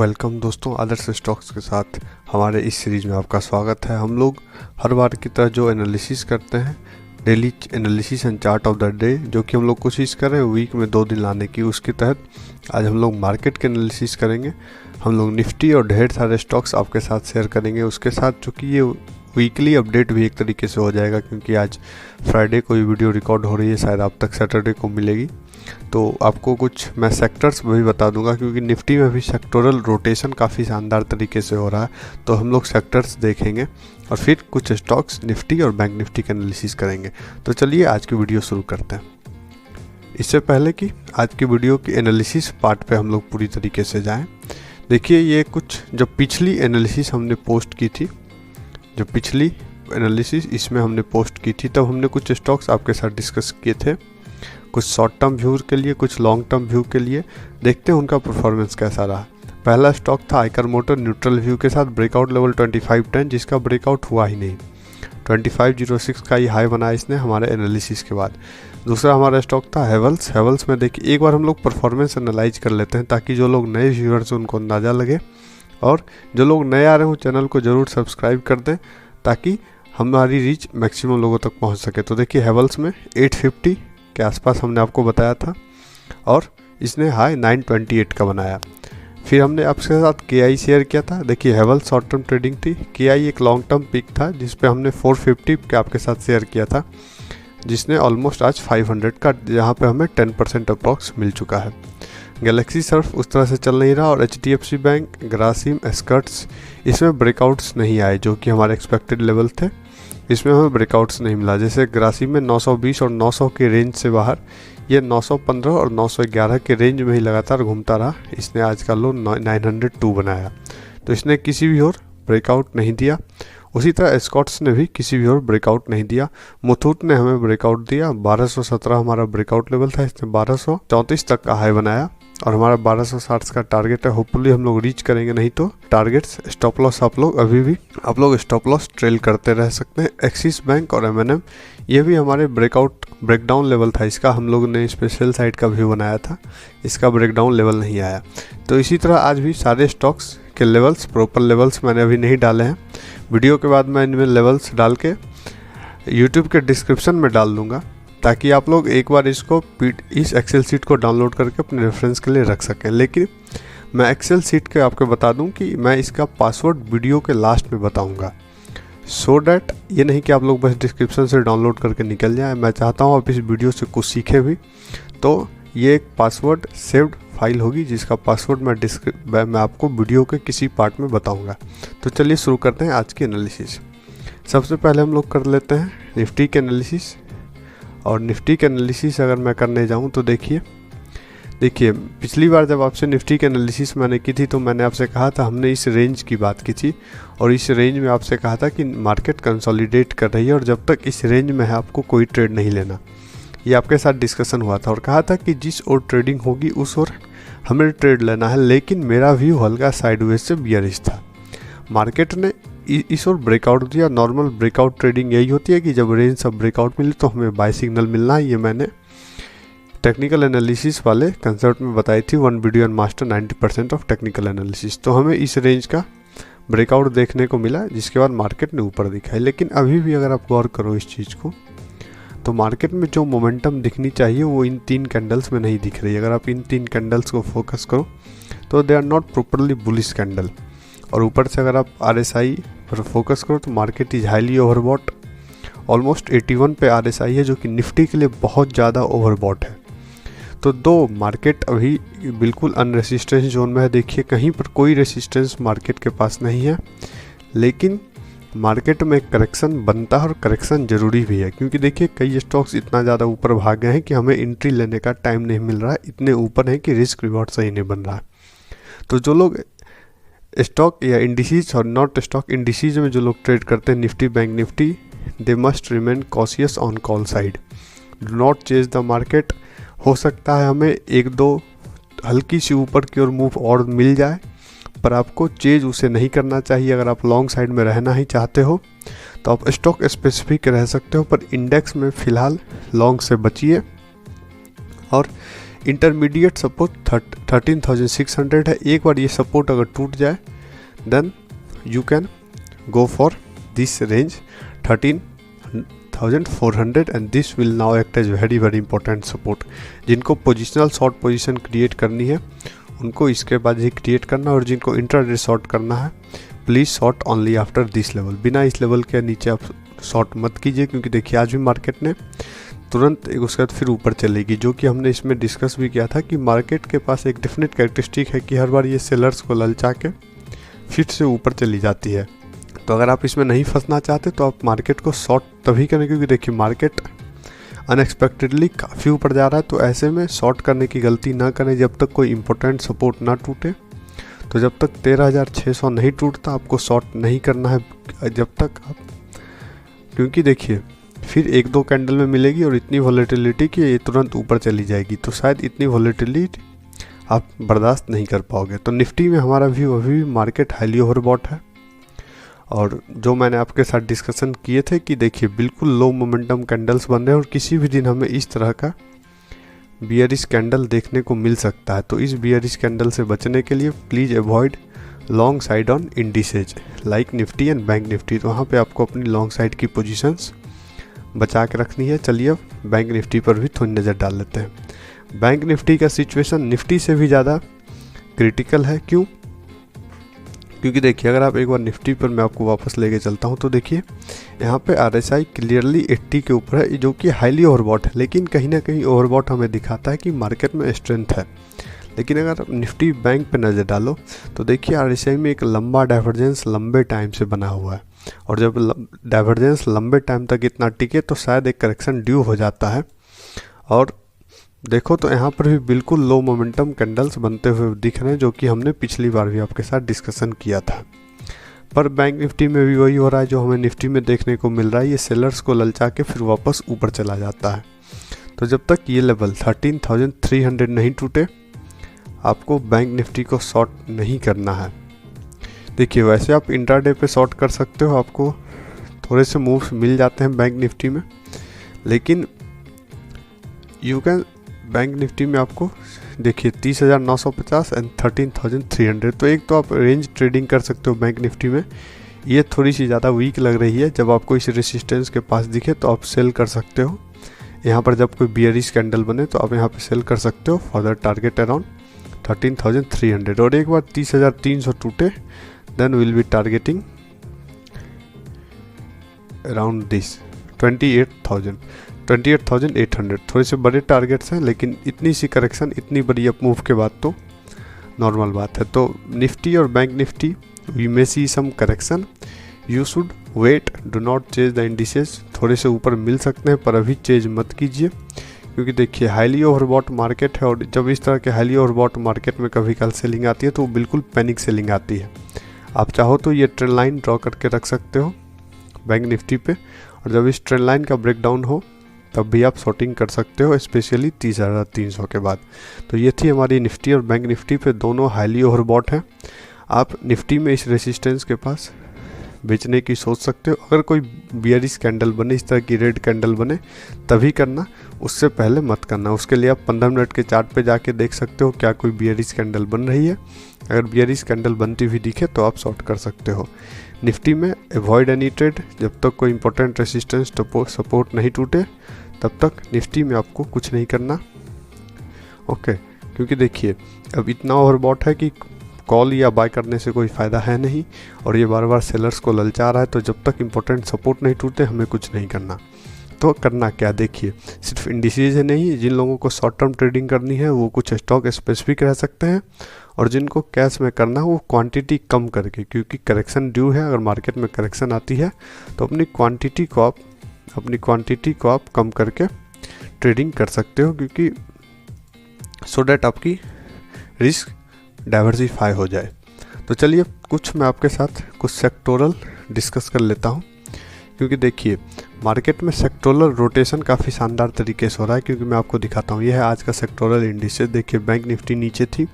Welcome दोस्तों, आदर्श stocks के साथ हमारे इस सीरीज़ में आपका स्वागत है। हम लोग हर बार की तरह जो एनालिसिस करते हैं, daily analysis and chart of the day, जो कि हम लोग कोशिश कर रहे हैं वीक में 2 दिन लाने की, उसके तहत आज हम लोग मार्केट के एनालिसिस करेंगे। हम लोग निफ्टी और ढेर सारे स्टॉक्स आपके साथ शेयर करेंगे। उसके साथ चूँकि ये वीकली अपडेट भी एक तरीके से हो जाएगा, क्योंकि आज फ्राइडे को ये वीडियो रिकॉर्ड हो रही है, शायद आप तक सैटरडे को मिलेगी। तो आपको कुछ मैं सेक्टर्स भी बता दूंगा, क्योंकि निफ्टी में भी सेक्टोरल रोटेशन काफ़ी शानदार तरीके से हो रहा है। तो हम लोग सेक्टर्स देखेंगे और फिर कुछ स्टॉक्स निफ्टी और बैंक निफ्टी का एनालिसिस करेंगे। तो चलिए आज की वीडियो शुरू करते हैं। इससे पहले कि आज की वीडियो की एनालिसिस पार्ट पे हम लोग पूरी तरीके से जाएं, देखिए ये कुछ जो पिछली एनालिसिस हमने पोस्ट की थी, जो पिछली एनालिसिस इसमें हमने पोस्ट की थी, तब हमने कुछ स्टॉक्स आपके साथ डिस्कस किए थे, कुछ शॉर्ट टर्म व्यू के लिए, कुछ लॉन्ग टर्म व्यू के लिए। देखते हैं उनका परफॉर्मेंस कैसा रहा। पहला स्टॉक था आइकर मोटर, न्यूट्रल व्यू के साथ ब्रेकआउट लेवल 2510, जिसका ब्रेकआउट हुआ ही नहीं। 2506 का ही हाई बनाया इसने हमारे एनालिसिस के बाद। दूसरा हमारा स्टॉक था हेवल्स में देखिए एक बार हम लोग परफॉर्मेंस एनालाइज कर लेते हैं, ताकि जो लोग नए व्यूअर्स हैं उनको अंदाज़ा लगे, और जो लोग नए आ रहे हो चैनल को ज़रूर सब्सक्राइब कर दें, ताकि हमारी रीच मैक्सिमम लोगों तक पहुंच सके। तो देखिए हेवल्स में 850 के आसपास हमने आपको बताया था, और इसने हाई 928 का बनाया। फिर हमने आपके साथ KI शेयर किया था। देखिए हेवल्स शॉर्ट टर्म ट्रेडिंग थी, KI एक लॉन्ग टर्म पिक था, जिस पे हमने 450 के आपके साथ शेयर किया था, जिसने ऑलमोस्ट आज 500 का, जहाँ पे हमें 10% अप्रॉक्स मिल चुका है। गैलेक्सी सर्फ उस तरह से चल नहीं रहा, और HDFC बैंक, ग्रासिम, एस्कर्ट्स, इसमें ब्रेकआउट्स नहीं आए जो कि हमारे एक्सपेक्टेड लेवल थे। इसमें हमें ब्रेकआउट्स नहीं मिला। जैसे ग्रासिम में 920 और 900 के रेंज से बाहर, ये 915 और 911 के रेंज में ही लगातार घूमता रहा। इसने आज का लो 902 बनाया, तो इसने किसी भी और ब्रेकआउट नहीं दिया। उसी तरह एस्कॉट्स ने भी किसी भी और ब्रेकआउट नहीं दिया। मुथूट ने हमें ब्रेकआउट दिया, 1217 हमारा ब्रेकआउट लेवल था, इसने 1234 तक का हाई बनाया, और हमारा 1260 का टारगेट है। होपफुली हम लोग रीच करेंगे, नहीं तो टारगेट्स स्टॉप लॉस आप लोग स्टॉप लॉस ट्रेल करते रह सकते हैं। एक्सिस बैंक और M&M, ये भी हमारे ब्रेकडाउन लेवल था। इसका हम लोग ने स्पेशल साइड का व्यू बनाया था, इसका ब्रेकडाउन लेवल नहीं आया। तो इसी तरह आज भी सारे स्टॉक्स के लेवल्स, प्रॉपर लेवल्स मैंने अभी नहीं डाले हैं। वीडियो के बाद मैं इनमें लेवल्स डाल के यूट्यूब के डिस्क्रिप्शन में डाल दूंगा, ताकि आप लोग एक बार इस एक्सेल शीट को डाउनलोड करके अपने रेफरेंस के लिए रख सकें। लेकिन मैं एक्सेल शीट के आपको बता दूं कि मैं इसका पासवर्ड वीडियो के लास्ट में बताऊंगा, सो डैट ये नहीं कि आप लोग बस डिस्क्रिप्शन से डाउनलोड करके निकल जाएं। मैं चाहता हूं आप इस वीडियो से कुछ सीखें भी। तो ये एक पासवर्ड सेव्ड फाइल होगी, जिसका पासवर्ड मैं आपको वीडियो के किसी पार्ट में बताऊँगा। तो चलिए शुरू करते हैं आज की एनालिसिस। सबसे पहले हम लोग कर लेते हैं निफ्टी के एनालिसिस। और निफ्टी के एनालिसिस अगर मैं करने जाऊं तो देखिए पिछली बार जब आपसे निफ्टी के एनालिसिस मैंने की थी, तो मैंने आपसे कहा था, हमने इस रेंज की बात की थी, और इस रेंज में आपसे कहा था कि मार्केट कंसोलिडेट कर रही है, और जब तक इस रेंज में है आपको कोई ट्रेड नहीं लेना। ये आपके साथ डिस्कशन हुआ था, और कहा था कि जिस ओर ट्रेडिंग होगी उस ओर हमें ट्रेड लेना है। लेकिन मेरा व्यू हल्का साइडवेज से बियरिश था। मार्केट ने इस ओर ब्रेकआउट दिया। नॉर्मल ब्रेकआउट ट्रेडिंग यही होती है कि जब रेंज सब ब्रेकआउट मिले तो हमें बाय सिग्नल मिलना है। ये मैंने टेक्निकल एनालिसिस वाले कंसेप्ट में बताई थी, 1 video and master 90% of technical analysis. तो हमें इस रेंज का ब्रेकआउट देखने को मिला, जिसके बाद मार्केट ने ऊपर दिखाई। लेकिन अभी भी अगर आप गौर करो इस चीज़ को, तो मार्केट में जो मोमेंटम दिखनी चाहिए वो इन 3 कैंडल्स में नहीं दिख रही। अगर आप इन 3 कैंडल्स को फोकस करो तो they are not properly bullish candle. और ऊपर से अगर आप RSI पर फोकस करो तो market is highly overbought. Almost 81 पे RSI है, जो कि निफ्टी के लिए बहुत ज़्यादा ओवरबॉट है। तो दो मार्केट अभी बिल्कुल अनरेसिस्टेंस जोन में है। देखिए कहीं पर कोई रेसिस्टेंस मार्केट के पास नहीं है, लेकिन मार्केट में करेक्शन बनता है, और करेक्शन ज़रूरी भी है, क्योंकि देखिए कई स्टॉक्स इतना ज़्यादा ऊपर भाग गए हैं कि हमें एंट्री लेने का टाइम नहीं मिल रहा है। इतने ऊपर है कि रिस्क रिवॉर्ड सही नहीं बन रहा है। तो जो लोग स्टॉक या इंडिसीज और नॉट स्टॉक इंडिसीज में जो लोग ट्रेड करते हैं, Nifty, bank Nifty, they must remain cautious on call side, do not chase the market. हो सकता है हमें 1-2 हल्की सी ऊपर की ओर मूव और मिल जाए, पर आपको चेज उसे नहीं करना चाहिए। अगर आप लॉन्ग साइड में रहना ही चाहते हो तो आप स्टॉक स्पेसिफिक रह सकते हो, पर इंडेक्स में फ़िलहाल लॉन्ग से बचिए। और इंटरमीडिएट सपोर्ट 13,600 है। एक बार ये सपोर्ट अगर टूट जाए then you can go for this range 13,400 and this will now act as very important support. जिनको पोजिशनल शॉर्ट पोजीशन क्रिएट करनी है उनको इसके बाद ही क्रिएट करना, और जिनको इंट्राडे शॉर्ट करना है please short only after this level. बिना इस लेवल के नीचे आप शॉर्ट मत कीजिए, क्योंकि देखिए आज भी मार्केट ने तुरंत एक उसके बाद फिर ऊपर चलेगी, जो कि हमने इसमें डिस्कस भी किया था कि मार्केट के पास एक डेफिनेट कैरेक्टरिस्टिक है कि हर बार ये सेलर्स को ललचा के फिर से ऊपर चली जाती है। तो अगर आप इसमें नहीं फंसना चाहते तो आप मार्केट को शॉर्ट तभी करें, क्योंकि देखिए मार्केट अनएक्सपेक्टेडली काफ़ी ऊपर जा रहा है। तो ऐसे में शॉर्ट करने की गलती ना करें जब तक कोई इंपॉर्टेंट सपोर्ट ना टूटे। तो जब तक 13,600 नहीं टूटता आपको शॉर्ट नहीं करना है जब तक आप, क्योंकि देखिए फिर एक दो कैंडल में मिलेगी और इतनी वॉलेटिलिटी कि ये तुरंत ऊपर चली जाएगी, तो शायद इतनी वॉलेटिलिटी आप बर्दाश्त नहीं कर पाओगे। तो निफ्टी में हमारा व्यू अभी भी मार्केट हाईली ओवरबॉट है, और जो मैंने आपके साथ डिस्कशन किए थे कि देखिए बिल्कुल लो मोमेंटम कैंडल्स बन रहे हैं और किसी भी दिन हमें इस तरह का बियरिश कैंडल देखने को मिल सकता है। तो इस बियरिश कैंडल से बचने के लिए please avoid long side on indices like Nifty and bank Nifty. तो वहाँ पे आपको अपनी लॉन्ग साइड की पोजीशंस बचा के रखनी है। चलिए अब बैंक निफ्टी पर भी थोड़ी नज़र डाल लेते हैं। बैंक निफ्टी का सिचुएशन निफ्टी से भी ज़्यादा क्रिटिकल है। क्यों? क्योंकि देखिए अगर आप एक बार निफ्टी पर मैं आपको वापस लेके चलता हूँ तो देखिए यहाँ पे RSI क्लियरली 80 के ऊपर है, जो कि हाईली ओवरबॉट है, लेकिन कहीं ना कहीं ओवरबॉट हमें दिखाता है कि मार्केट में स्ट्रेंथ है। लेकिन अगर आप निफ्टी बैंक पे नज़र डालो तो देखिए RSI में एक लंबा डाइवर्जेंस लंबे टाइम से बना हुआ है, और जब डाइवर्जेंस लंबे टाइम तक इतना टिके तो शायद एक करेक्शन ड्यू हो जाता है। और देखो तो यहाँ पर भी बिल्कुल लो मोमेंटम कैंडल्स बनते हुए दिख रहे हैं, जो कि हमने पिछली बार भी आपके साथ डिस्कशन किया था। पर बैंक निफ्टी में भी वही हो रहा है जो हमें निफ्टी में देखने को मिल रहा है, ये सेलर्स को ललचा के फिर वापस ऊपर चला जाता है। तो जब तक ये लेवल 13,300 नहीं टूटे आपको बैंक निफ्टी को शॉर्ट नहीं करना है। देखिए वैसे आप इंट्राडे पे शॉर्ट कर सकते हो, आपको थोड़े से मूव्स मिल जाते हैं बैंक निफ्टी में, लेकिन यू कैन बैंक निफ्टी में आपको देखिए 30,950 एंड 13,300। तो एक तो आप रेंज ट्रेडिंग कर सकते हो बैंक निफ्टी में, ये थोड़ी सी ज़्यादा वीक लग रही है। जब आपको इस रेसिस्टेंस के पास दिखे तो आप सेल कर सकते हो। यहाँ पर जब कोई बियरिश कैंडल बने तो आप यहाँ पे सेल कर सकते हो फॉर द टारगेट अराउंड 13,300। और एक बार 30,300 टूटे then will be targeting around this 28,800। थोड़े से बड़े टारगेट्स हैं, लेकिन इतनी सी करेक्शन इतनी बड़ी अप मूव के बाद तो नॉर्मल बात है। तो निफ्टी और bank Nifty we may see some correction, you should wait, do not chase the indices. थोड़े से ऊपर मिल सकते हैं पर अभी चेज मत कीजिए, क्योंकि देखिए हाईली ओवरबॉट मार्केट है, और जब इस तरह के हाईली ओवरबॉट मार्केट में कभी कल सेलिंग आती है तो वो बिल्कुल पैनिक सेलिंग आती है। आप चाहो तो ये ट्रेंड लाइन ड्रॉ करके रख सकते हो बैंक निफ्टी पे, और जब इस ट्रेंड लाइन का ब्रेकडाउन हो तब भी आप शॉर्टिंग कर सकते हो, स्पेशली 30,300 के बाद। तो ये थी हमारी निफ्टी और बैंक निफ्टी पे, दोनों हाईली ओवरबॉट हैं। आप निफ्टी में इस रेसिस्टेंस के पास बेचने की सोच सकते हो। अगर कोई बियरिश कैंडल बने, इस तरह की रेड कैंडल बने तभी करना, उससे पहले मत करना। उसके लिए आप 15 मिनट के चार्ट पे जाके देख सकते हो क्या कोई बियरिश कैंडल बन रही है। अगर बियरिश कैंडल बनती हुई दिखे तो आप शॉर्ट कर सकते हो। निफ्टी में अवॉइड एनी ट्रेड, जब तक कोई इंपॉर्टेंट रेसिस्टेंस सपोर्ट नहीं टूटे तब तक निफ्टी में आपको कुछ नहीं करना। ओके, क्योंकि देखिए अब इतना ओवरबॉट है कि कॉल या बाय करने से कोई फ़ायदा है नहीं, और ये बार बार सेलर्स को ललचा रहा है। तो जब तक इंपॉर्टेंट सपोर्ट नहीं टूटे हमें कुछ नहीं करना। तो करना क्या, देखिए सिर्फ इंडिसेज है नहीं, जिन लोगों को शॉर्ट टर्म ट्रेडिंग करनी है वो कुछ स्टॉक स्पेसिफिक रह सकते हैं, और जिनको कैश में करना है वो क्वांटिटी कम करके, क्योंकि करेक्शन ड्यू है। अगर मार्केट में करेक्शन आती है तो अपनी क्वांटिटी को आप कम करके ट्रेडिंग कर सकते हो, क्योंकि सो डैट आपकी रिस्क डाइवर्सिफाई हो जाए। तो चलिए कुछ मैं आपके साथ कुछ सेक्टोरल डिस्कस कर लेता हूँ, क्योंकि देखिए मार्केट में सेक्टोरल रोटेशन काफ़ी शानदार तरीके से हो रहा है। क्योंकि मैं आपको दिखाता हूँ, यह है आज का सेक्टोरल इंडिसेस। देखिए बैंक निफ्टी नीचे थी,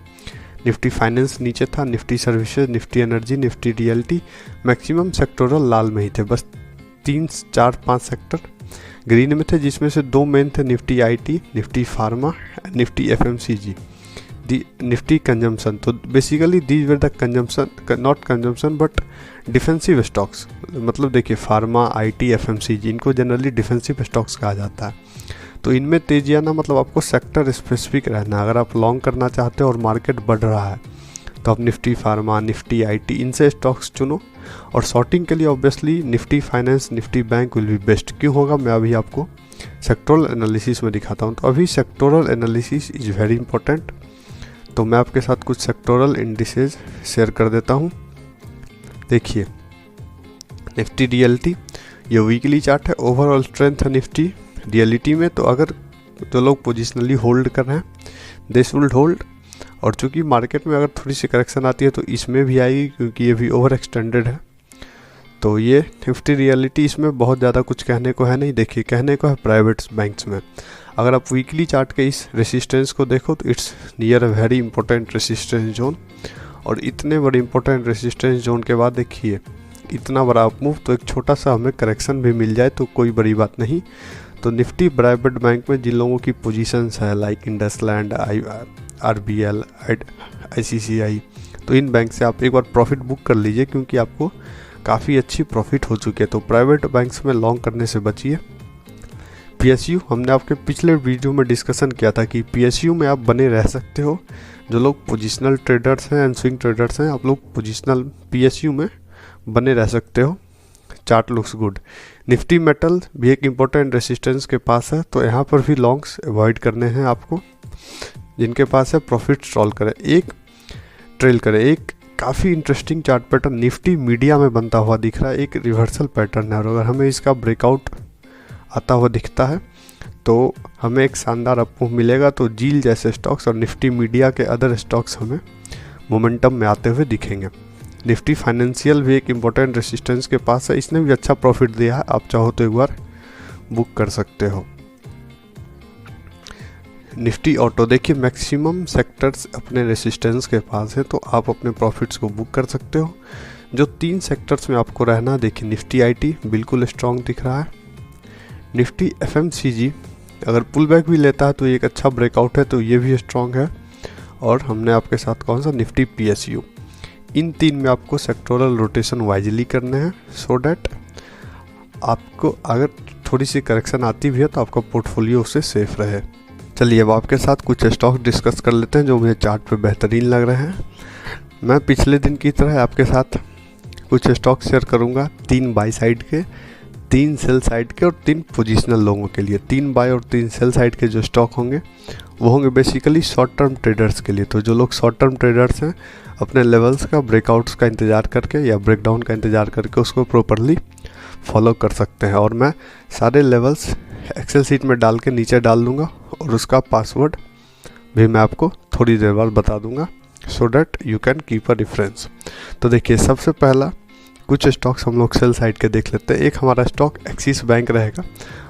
निफ्टी फाइनेंस नीचे था, Nifty services, Nifty energy, Nifty realty, maximum sectoral लाल में ही थे। बस 3, 4, 5 सेक्टर ग्रीन में थे, जिसमें से 2 मेन थे, Nifty IT, Nifty pharma, Nifty FMCG, the Nifty consumption. तो basically these were the consumption, not consumption but defensive stocks. मतलब देखिए फार्मा, आईटी, एफएमसीजी, इनको जनरली डिफेंसिव स्टॉक्स कहा जाता है। तो इनमें तेजी आना मतलब आपको सेक्टर स्पेसिफिक रहना। अगर आप लॉन्ग करना चाहते हो और मार्केट बढ़ रहा है तो आप निफ्टी फार्मा, निफ्टी आईटी, इनसे स्टॉक्स चुनो। और शॉर्टिंग के लिए obviously Nifty finance, Nifty bank will be best. क्यों होगा, मैं अभी आपको सेक्टोरल एनालिसिस में दिखाता हूँ। तो अभी sectoral analysis is very important. तो मैं आपके साथ कुछ सेक्टोरल इंडिसेज शेयर कर देता हूँ। देखिए निफ्टी रियलिटी, ये वीकली चार्ट है। ओवरऑल स्ट्रेंथ है निफ्टी रियलिटी में। तो अगर जो लोग पोजिशनली होल्ड कर रहे हैं दिस विल होल्ड। और चूंकि मार्केट में अगर थोड़ी सी करेक्शन आती है तो इसमें भी आएगी, क्योंकि ये भी ओवर एक्सटेंडेड है। तो ये निफ्टी रियलिटी, इसमें बहुत ज़्यादा कुछ कहने को है नहीं। देखिए कहने को है प्राइवेट बैंक्स में। अगर आप वीकली चार्ट के इस रेसिस्टेंस को देखो तो it's near a very important resistance zone. और इतने बड़े इंपॉर्टेंट रेसिस्टेंस जोन के बाद देखिए इतना बड़ा अप मूव, तो एक छोटा सा हमें करेक्शन भी मिल जाए तो कोई बड़ी बात नहीं। तो निफ्टी प्राइवेट बैंक में जिन लोगों की पोजीशंस है लाइक इंडसलैंड, आरबीएल, आईसीसीआई, तो इन बैंक से आप एक बार प्रॉफिट बुक कर लीजिए, क्योंकि आपको काफ़ी अच्छी प्रॉफिट हो चुकी है। तो प्राइवेट बैंक्स में लॉन्ग करने से बचिए। पीएसयू, हमने आपके पिछले वीडियो में डिस्कशन किया था कि पीएसयू में आप बने रह सकते हो। जो लोग पोजिशनल ट्रेडर्स हैं एंड स्विंग ट्रेडर्स हैं, आप लोग पोजिशनल पीएसयू में बने रह सकते हो। Chart looks good. Nifty metal भी एक इम्पोर्टेंट रेसिस्टेंस के पास है, तो यहाँ पर भी लॉन्ग्स अवॉइड करने हैं आपको। जिनके पास है प्रॉफिट स्टॉल करें, एक ट्रेल करें। एक काफ़ी interesting chart pattern Nifty media में बनता हुआ दिख रहा है, एक रिवर्सल पैटर्न है। और अगर हमें इसका ब्रेकआउट आता हुआ दिखता है तो हमें एक शानदार अपमूव मिलेगा। तो जील जैसे स्टॉक्स और निफ्टी मीडिया के अदर स्टॉक्स हमें मोमेंटम में आते हुए दिखेंगे। निफ्टी फाइनेंशियल भी एक इम्पोर्टेंट रेसिस्टेंस के पास है, इसने भी अच्छा प्रॉफिट दिया है। आप चाहो तो एक बार बुक कर सकते हो। निफ्टी ऑटो, देखिए मैक्सिमम सेक्टर्स अपने रेसिस्टेंस के पास है, तो आप अपने प्रॉफिट्स को बुक कर सकते हो। जो 3 सेक्टर्स में आपको रहना, देखिए निफ्टी आईटी बिल्कुल स्ट्रॉन्ग दिख रहा है। निफ्टी एफएमसीजी अगर पुल बैक भी लेता है तो एक अच्छा ब्रेकआउट है, तो ये भी स्ट्रॉन्ग है। और हमने आपके साथ कौन सा, निफ्टी पीएसयू। इन 3 में आपको सेक्टोरल रोटेशन वाइजली करने हैं, सो डैट आपको अगर थोड़ी सी करेक्शन आती भी है तो आपका पोर्टफोलियो उससे सेफ रहे। चलिए अब आपके साथ कुछ स्टॉक डिस्कस कर लेते हैं जो मुझे चार्ट पे बेहतरीन लग रहे हैं। मैं पिछले दिन की तरह आपके साथ कुछ स्टॉक शेयर करूंगा, 3 बाई साइड के, 3 सेल साइड के और 3 पोजिशनल लोगों के लिए। 3 बाय और 3 सेल साइड के जो स्टॉक होंगे वो होंगे बेसिकली शॉर्ट टर्म ट्रेडर्स के लिए। तो जो लोग शॉर्ट टर्म ट्रेडर्स हैं अपने लेवल्स का, ब्रेकआउट्स का इंतज़ार करके या ब्रेकडाउन का इंतज़ार करके उसको प्रॉपरली फॉलो कर सकते हैं। और मैं सारे लेवल्स एक्सेल सीट में डाल के नीचे डाल दूंगा और उसका पासवर्ड भी मैं आपको थोड़ी देर बाद बता दूंगा, so that you can keep a reference. तो देखिए सबसे पहला कुछ स्टॉक्स हम लोग सेल साइड के देख लेते हैं। एक हमारा स्टॉक एक्सिस बैंक रहेगा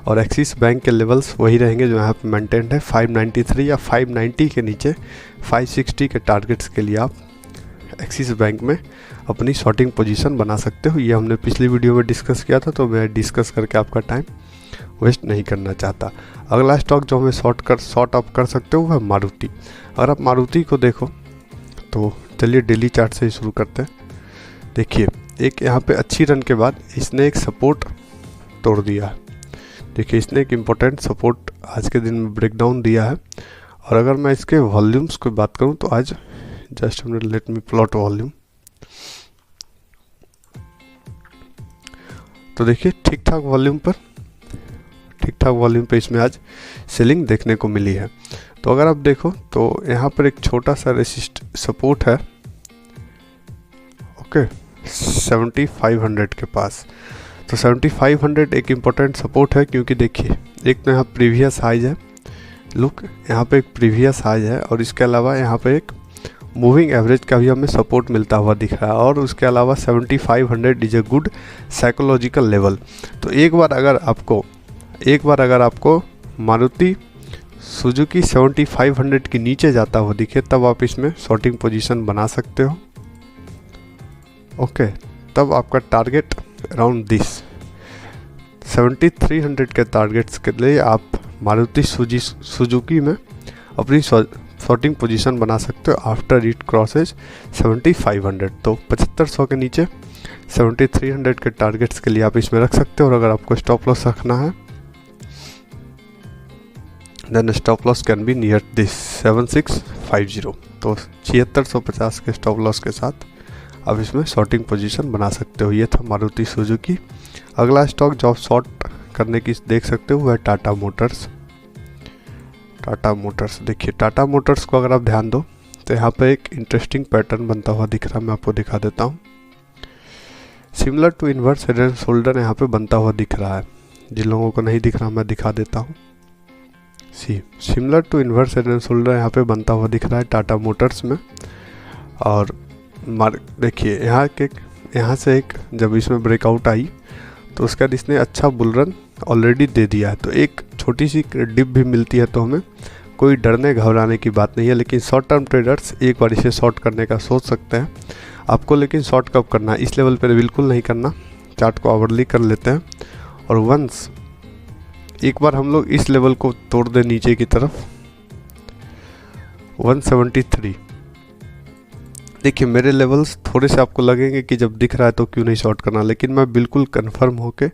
और एक्सिस बैंक के लेवल्स वही रहेंगे जो यहाँ पे मेंटेन्ड है, 593 या 590 के नीचे 560 के टारगेट्स के लिए आप एक्सिस बैंक में अपनी शॉर्टिंग पोजीशन बना सकते हो। ये हमने पिछली वीडियो में डिस्कस किया था, तो मैं डिस्कस करके आपका टाइम वेस्ट नहीं करना चाहता। अगला स्टॉक जो हमें शॉर्ट अप कर सकते हो वो है मारुति। अगर आप मारुति को देखो तो चलिए डेली चार्ट से ही शुरू करते हैं। देखिए एक यहाँ पे अच्छी रन के बाद इसने एक सपोर्ट तोड़ दिया है। देखिए इसने एक इम्पोर्टेंट सपोर्ट आज के दिन में ब्रेकडाउन दिया है। और अगर मैं इसके वॉल्यूम्स की बात करूँ तो आज जस्ट हमने लेट मी प्लॉट वॉल्यूम, तो देखिए ठीक ठाक वॉल्यूम पर इसमें आज सेलिंग देखने को मिली है। तो अगर आप देखो तो यहाँ पर एक छोटा सा रेसिस्ट सपोर्ट है, ओके 7500 के पास। तो 7500 एक इम्पोर्टेंट सपोर्ट है, क्योंकि देखिए एक तो यहाँ प्रीवियस हाइज है, लुक यहाँ पे एक प्रीवियस हाइज है और इसके अलावा यहाँ पे एक मूविंग एवरेज का भी हमें सपोर्ट मिलता हुआ दिख रहा है। और उसके अलावा 7500 is a good psychological level. तो एक बार अगर आपको मारुति सुजुकी 7500 के नीचे जाता हुआ दिखे तब आप इसमें शॉर्टिंग पोजीशन बना सकते हो, ओके। तब आपका टारगेट अराउंड दिस 7300 के टारगेट्स के लिए आप मारुति सुजुकी में अपनी शॉर्टिंग पोजीशन बना सकते हो आफ्टर इट क्रॉसेज 7500। तो 7500 के नीचे 7300 के टारगेट्स के लिए आप इसमें रख सकते हो। और अगर आपको स्टॉप लॉस रखना है then stop loss can be near this 7650। तो 7650 के स्टॉप लॉस के साथ आप इसमें शॉर्टिंग पोजीशन बना सकते हो। ये था मारुति सुजुकी। अगला स्टॉक जो आप शॉर्ट करने की देख सकते हो वो है टाटा मोटर्स। टाटा मोटर्स देखिए, टाटा मोटर्स को अगर आप ध्यान दो तो यहाँ पे एक इंटरेस्टिंग पैटर्न बनता हुआ दिख रहा है। मैं आपको दिखा देता हूँ। Similar to inverse head and shoulder यहाँ पे बनता हुआ दिख रहा है। जिन लोगों को नहीं दिख रहा मैं दिखा देता हूँ। Similar to inverse head and shoulder यहाँ पे बनता हुआ दिख रहा है टाटा मोटर्स में। और देखिए यहाँ से एक जब इसमें ब्रेकआउट आई तो उसके बाद इसने अच्छा बुल रन ऑलरेडी दे दिया है। तो एक छोटी सी डिप भी मिलती है तो हमें कोई डरने घबराने की बात नहीं है। लेकिन शॉर्ट टर्म ट्रेडर्स एक बार इसे शॉर्ट करने का सोच सकते हैं आपको। लेकिन शॉर्ट कब करना है, इस लेवल पर बिल्कुल नहीं करना। चार्ट को आवरली कर लेते हैं और वंस एक बार हम लोग इस लेवल को तोड़ दें नीचे की तरफ 173। देखिए मेरे लेवल्स थोड़े से आपको लगेंगे कि जब दिख रहा है तो क्यों नहीं शॉर्ट करना, लेकिन मैं बिल्कुल कंफर्म होके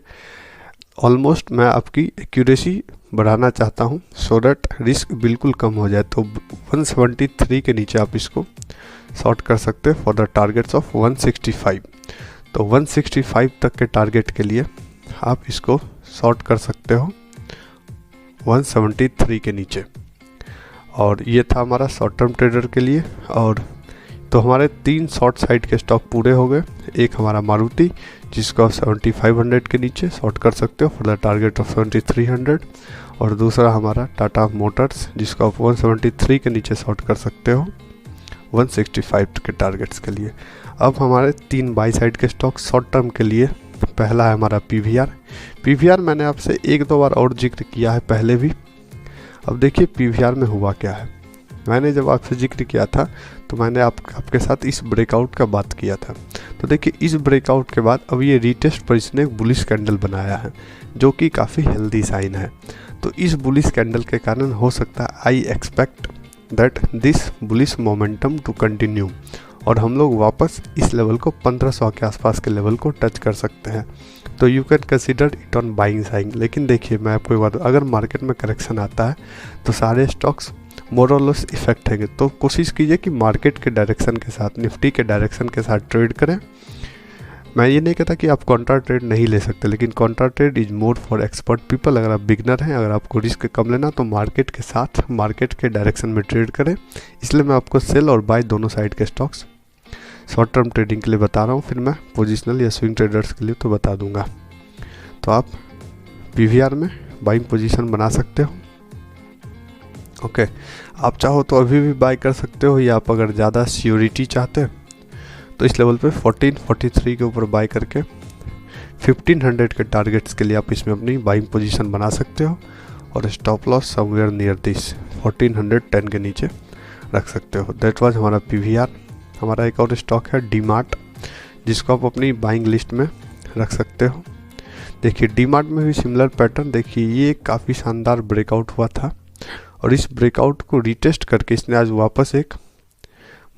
ऑलमोस्ट मैं आपकी एक्यूरेसी बढ़ाना चाहता हूं सो दैट रिस्क बिल्कुल कम हो जाए। तो 173 के नीचे आप इसको शॉर्ट कर सकते हैं फॉर द टारगेट्स ऑफ 165। तो 165 तक के टारगेट के लिए आप इसको शॉर्ट कर सकते हो 173 के नीचे। और ये था हमारा शॉर्ट टर्म ट्रेडर के लिए। और तो हमारे 3 शॉर्ट साइड के स्टॉक पूरे हो गए। एक हमारा मारुति जिसको आप 7500 के नीचे शॉर्ट कर सकते हो फॉर द टारगेट ऑफ 7300। और दूसरा हमारा टाटा मोटर्स जिसको आप 173 के नीचे शॉर्ट कर सकते हो 165 के टारगेट्स के लिए। अब हमारे 3 बाई साइड के स्टॉक शॉर्ट टर्म के लिए। पहला है हमारा पीवीआर मैंने आपसे 1-2 बार और जिक्र किया है पहले भी। अब देखिए पीवीआर में हुआ क्या है। मैंने जब आपसे जिक्र किया था तो मैंने आपके साथ इस ब्रेकआउट का बात किया था। तो देखिए इस ब्रेकआउट के बाद अब ये रीटेस्ट पर इसने एक बुलिश कैंडल बनाया है जो कि काफ़ी हेल्दी साइन है। तो इस बुलिश कैंडल के कारण हो सकता है I expect that this bullish momentum to continue और हम लोग वापस इस लेवल को 1500 के आसपास के लेवल को टच कर सकते हैं। तो you can consider it on buying saying. लेकिन देखिए मैं आपको एक बात, अगर मार्केट में करेक्शन आता है तो सारे स्टॉक्स मोर और लेस इफेक्ट हैंगे। तो कोशिश कीजिए कि मार्केट के डायरेक्शन के साथ, निफ्टी के डायरेक्शन के साथ ट्रेड करें। मैं ये नहीं कहता कि आप कॉन्ट्रा ट्रेड नहीं ले सकते, लेकिन Contra trade is more for expert people. अगर आप बिगनर हैं, अगर आपको रिस्क कम लेना तो मार्केट के साथ, मार्केट के डायरेक्शन में ट्रेड करें। इसलिए मैं आपको सेल और बाय दोनों साइड के स्टॉक्स शॉर्ट टर्म ट्रेडिंग के लिए बता रहा हूँ। फिर मैं पोजिशनल या स्विंग ट्रेडर्स के लिए तो बता दूंगा। तो आप पीवीआर में बाइंग पोजीशन बना सकते हो। ओके, आप चाहो तो अभी भी बाय कर सकते हो, या आप अगर ज़्यादा सियोरिटी चाहते हैं तो इस लेवल पे 1443 के ऊपर बाय करके 1500 के टारगेट्स के लिए आप इसमें अपनी बाइंग पोजीशन बना सकते हो। और stop loss somewhere near this 1410 के नीचे रख सकते हो। दैट वाज हमारा पीवीआर। हमारा एक और स्टॉक है डीमार्ट जिसको आप अपनी बाइंग लिस्ट में रख सकते हो। देखिए डीमार्ट में भी सिमिलर पैटर्न। देखिए ये काफ़ी शानदार ब्रेकआउट हुआ था और इस ब्रेकआउट को रिटेस्ट करके इसने आज वापस एक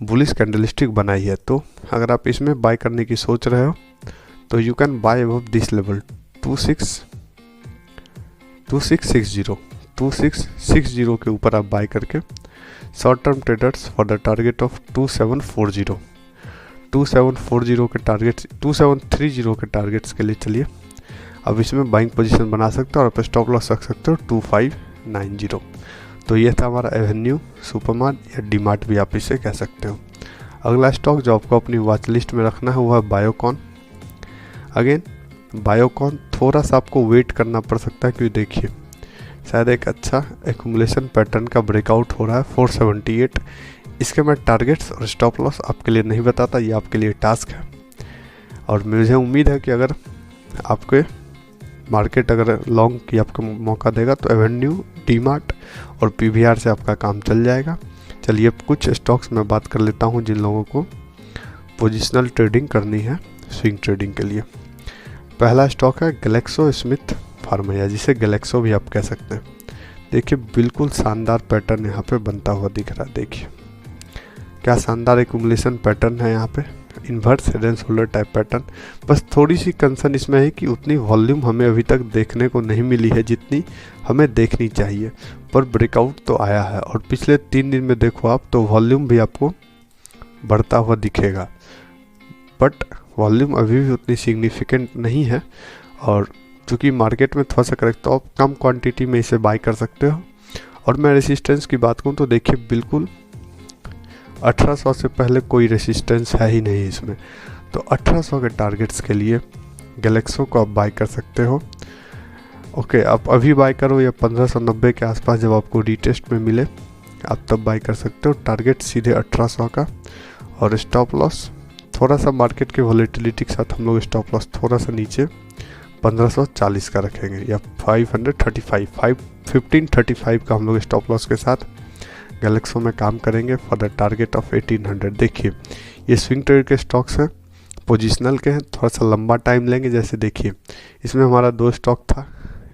बुलिश कैंडलस्टिक बनाई है। तो अगर आप इसमें बाय करने की सोच रहे हो तो you can buy above this level 2660 के ऊपर आप बाय करके short term traders for the target of 2740 के टारगेट्स 2730 के टारगेट्स के लिए चलिए अब इसमें बाइंग पोजीशन बना सकते हो और आप स्टॉप लॉस रख सकते हो 2590। तो ये था हमारा एवेन्यू, सुपरमार्ट या डीमार्ट भी आप इसे कह सकते हो। अगला स्टॉक जो आपको अपनी वॉच लिस्ट में रखना है वो है बायोकॉन। अगेन बायोकॉन थोड़ा सा आपको वेट करना पड़ सकता है क्योंकि देखिए शायद एक अच्छा एक्यूमुलेशन पैटर्न का ब्रेकआउट हो रहा है 478। इसके मैं टारगेट्स और स्टॉप लॉस आपके लिए नहीं बताता, ये आपके लिए टास्क है। और मुझे उम्मीद है कि अगर आपके मार्केट अगर लॉन्ग की आपको मौका देगा तो एवेन्यू, डीमार्ट और पीवीआर से आपका काम चल जाएगा। चलिए अब कुछ स्टॉक्स में बात कर लेता हूं जिन लोगों को पोजिशनल ट्रेडिंग करनी है स्विंग ट्रेडिंग के लिए। पहला स्टॉक है ग्लैक्सो स्मिथ फार्मा या जिसे गैलेक्सो भी आप कह सकते हैं। देखिए बिल्कुल शानदार पैटर्न यहाँ पे बनता हुआ दिख रहा है। देखिए क्या शानदार एक्यूमुलेशन पैटर्न है यहाँ पे, inverse head and shoulder type pattern. बस थोड़ी सी कंसर्न इसमें है कि उतनी वॉल्यूम हमें अभी तक देखने को नहीं मिली है जितनी हमें देखनी चाहिए, पर ब्रेकआउट तो आया है। और पिछले 3 दिन में देखो आप तो वॉल्यूम भी आपको बढ़ता हुआ दिखेगा, बट वॉल्यूम अभी भी उतनी सिग्निफिकेंट नहीं है। और चूँकि मार्केट में थोड़ा सा करेक्ट, तो आप कम क्वांटिटी में इसे बाई कर सकते हो। और मैं रेसिस्टेंस की बात करूँ तो देखिए बिल्कुल 1800 से पहले कोई रेसिस्टेंस है ही नहीं इसमें। तो 1800 के टारगेट्स के लिए गैलेक्सो को आप बाई कर सकते हो। ओके, आप अभी बाई करो या 1590 के आसपास जब आपको रीटेस्ट में मिले आप तब बाई कर सकते हो। टारगेट सीधे 1800 का, और स्टॉप लॉस थोड़ा सा मार्केट के वॉलेटिलिटी के साथ हम लोग स्टॉप लॉस थोड़ा सा नीचे 1540 का रखेंगे, या 1535 का हम लोग स्टॉप लॉस के साथ गैलेक्सो में काम करेंगे फॉर द टारगेट ऑफ 1800। देखिए ये स्विंग ट्रेड के स्टॉक्स हैं, पोजिशनल के हैं, थोड़ा सा लंबा टाइम लेंगे। जैसे देखिए इसमें हमारा 2 स्टॉक था,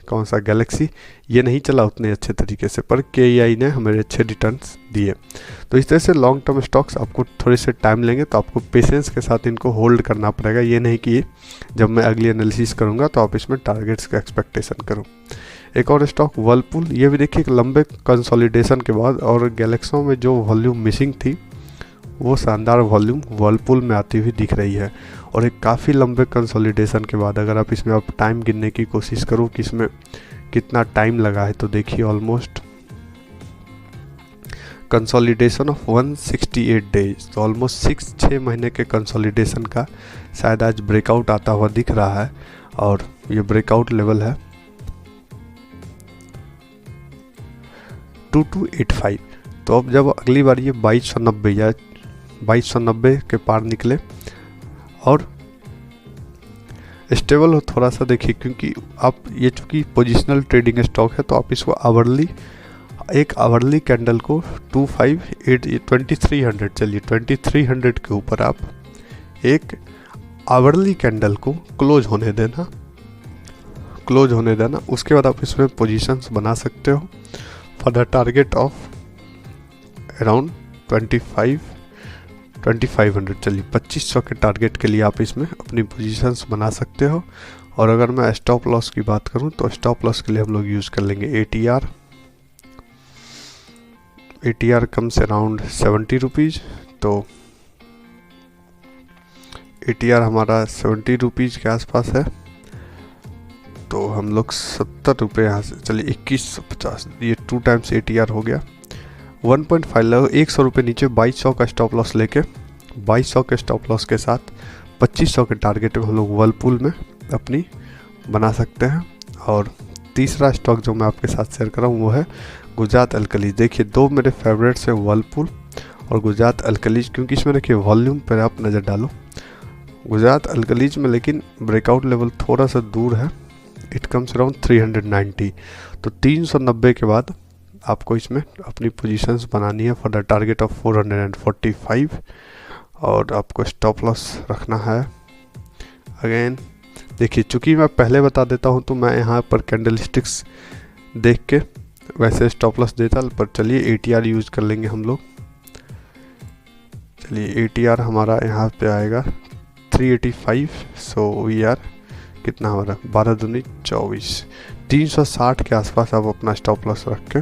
कौन सा, गैलेक्सी, ये नहीं चला उतने अच्छे तरीके से, पर KEI ने हमें अच्छे रिटर्न्स दिए। तो इस तरह से लॉन्ग टर्म स्टॉक्स आपको थोड़े से टाइम लेंगे, तो आपको पेशेंस के साथ इनको होल्ड करना पड़ेगा। ये नहीं कि जब मैं अगली एनालिसिस करूँगा तो आप इसमें टारगेट्स का एक्सपेक्टेशन करो। एक और स्टॉक वर्लपूल, ये भी देखिए एक लंबे कंसोलिडेशन के बाद, और गैलेक्सो में जो वॉल्यूम मिसिंग थी वो शानदार वॉल्यूम वर्लपूल में आती हुई दिख रही है। और एक काफ़ी लंबे कंसोलिडेशन के बाद अगर आप इसमें आप टाइम गिनने की कोशिश करो कि इसमें कितना टाइम लगा है, तो देखिए ऑलमोस्ट कंसोलिडेशन ऑफ 168 डेज, तो ऑलमोस्ट 6 महीने के कंसोलिडेशन का शायद आज ब्रेकआउट आता हुआ दिख रहा है। और ये ब्रेकआउट लेवल है 2285। तो अब जब अगली बार ये 2290 या 2290 के पार निकले और स्टेबल हो थोड़ा सा, देखिए क्योंकि आप ये चूँकि पोजिशनल ट्रेडिंग स्टॉक है तो आप इसको एक आवरली कैंडल को 2300 चलिए 2300 के ऊपर आप एक आवरली कैंडल को क्लोज होने देना। उसके बाद आप इसमें पोजीशंस बना सकते हो for the target of around 2500, चलिए 2500 के टारगेट के लिए आप इसमें अपनी पोजीशंस बना सकते हो। और अगर मैं स्टॉप लॉस की बात करूं तो स्टॉप लॉस के लिए हम लोग यूज़ कर लेंगे ATR कम्स अराउंड 70 रुपीज़। तो ATR हमारा 70 रुपीज़ के आसपास है, तो हम लोग 70 रुपये यहाँ से, चलिए 2150, ये 2 टाइम्स ATR हो गया। 1.5 लगभग 100 रुपये नीचे 2200 का स्टॉप लॉस लेके 2200 के स्टॉप लॉस के साथ 2500 के टारगेट में हम लोग वर्लपूल में अपनी बना सकते हैं। और तीसरा स्टॉक जो मैं आपके साथ शेयर कर रहा हूँ वो है गुजरात अल्कलीज। देखिए 2 मेरे फेवरेट्स हैं, वर्लपूल और गुजरात अल्कलीज, क्योंकि इसमें देखिए वॉल्यूम पर आप नज़र डालो गुजरात अल्कलीज में, लेकिन ब्रेकआउट लेवल थोड़ा सा दूर है, इट कम्स अराउंड 390। तो 390 के बाद आपको इसमें अपनी पोजीशंस बनानी है फॉर द टारगेट ऑफ 445, और आपको स्टॉप लॉस रखना है। अगेन देखिए चूँकि मैं पहले बता देता हूँ तो मैं यहाँ पर कैंडलस्टिक्स देख के वैसे स्टॉप लॉस देता, पर चलिए ATR यूज़ कर लेंगे हम लोग। चलिए ATR हमारा यहाँ पे आएगा 385। सो वी आर कितना हमारा 12 दूनी 24, 360 के आसपास आप अपना स्टॉप लॉस रख के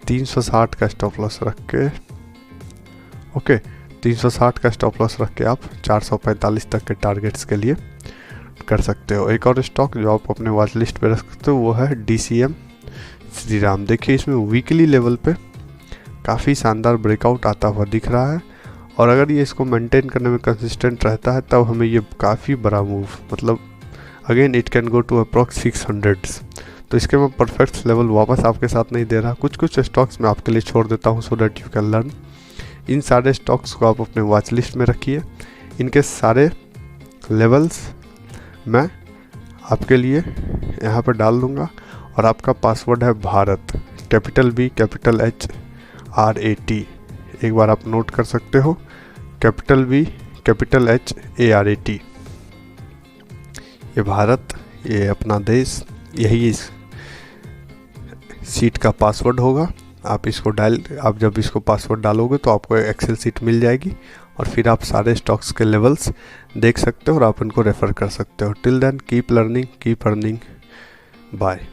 360 का स्टॉप लॉस रख के ओके 360 का स्टॉप लॉस रख के आप 445 तक के टारगेट्स के लिए कर सकते हो। एक और स्टॉक जो आप अपने वॉच लिस्ट पे रख सकते हो वो है DCM श्रीराम। देखिए इसमें वीकली लेवल पे काफ़ी शानदार ब्रेकआउट आता हुआ दिख रहा है, और अगर ये इसको मेंटेन करने में कंसिस्टेंट रहता है तब हमें ये काफ़ी बड़ा मूव, मतलब again it can go to approx 600। तो इसके मैं परफेक्ट लेवल वापस आपके साथ नहीं दे रहा, कुछ स्टॉक्स मैं आपके लिए छोड़ देता हूँ so that you can learn. इन सारे स्टॉक्स को आप अपने वॉच लिस्ट में रखिए, इनके सारे लेवल्स मैं आपके लिए यहाँ पर डाल दूँगा, और आपका पासवर्ड है Bharat, capital B capital H RAT। एक बार आप नोट कर सकते हो, capital B capital H ARAT। ये भारत ये अपना देश, यही इस सीट का पासवर्ड होगा। आप जब इसको पासवर्ड डालोगे तो आपको एक्सेल सीट मिल जाएगी और फिर आप सारे स्टॉक्स के लेवल्स देख सकते हो और आप इनको रेफ़र कर सकते हो। Till then keep learning, keep earning, bye.